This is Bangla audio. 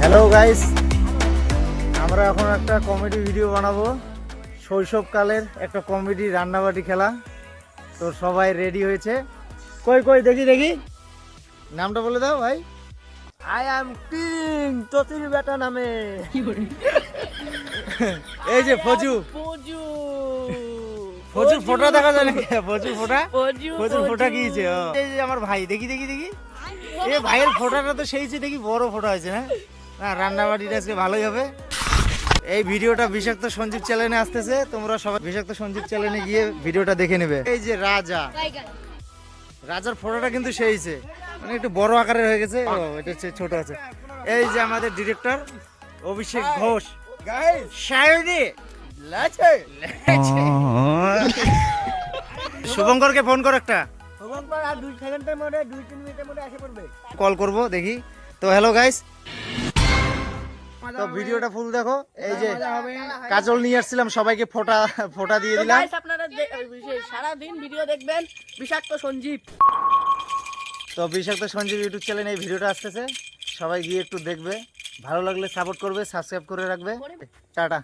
হ্যালো গাইস, আমরা এখন একটা কমেডি ভিডিও বানাবো। শৈশবকালের একটা কমেডি রান্নাবাটি খেলা। তো সবাই রেডি হয়েছে। কই কই দেখি দেখি, নামটা বলে দাও ভাই। আই অ্যাম কিং তোতির বেটা নামে। এই যে ফজু পজু ফজুর ফোঁটা দেখা যায় না? ফজুর ফোঁটা, পজু ফজুর ফোঁটা গিয়েছে। এই যে আমার ভাই, দেখি দেখি দেখি, এই ভাইয়ের ফোঁটাটা তো সেই যে দেখি বড় ফোঁটা হয়েছে। হ্যাঁ না, রান্নাবাটিটা আজকে ভালোই হবে। এই ভিডিওটা বিষাক্ত সঞ্জীব চ্যানেলে আসতেছে, তোমরা সবাই বিষাক্ত সঞ্জীব চ্যানেলে গিয়ে ভিডিওটা দেখে নেবে। এই যে রাজার ফোঁটাটা কিন্তু সেইছে, মানে একটু বড় আকারের হয়ে গেছে। ও এটা হচ্ছে ছোট আছে। এই যে আমাদের ডিরেক্টর অভিষেক ঘোষ। সায়নী শুভঙ্করকে ফোন কর একটা, আর 2 সেকেন্ডের মধ্যে 2-3 মিনিটের মধ্যে এসে পড়বে। কল করব দেখি। তো হ্যালো গাইস, তো ভিডিওটা ফুল দেখো। এই যে কাজল নিয়ে আসছিলাম, সবাইকে ফোঁটা ফোঁটা দিয়ে দিলাম। গাইস আপনারা সারা দিন ভিডিও দেখবেন বিষাক্ত সঞ্জীব। তো বিষাক্ত সঞ্জীব ইউটিউব চ্যানেলে এই ভিডিওটা আসতেছে, সবাই গিয়ে একটু দেখবে। ভালো লাগলে সাপোর্ট করবে, সাবস্ক্রাইব করে রাখবে। টাটা।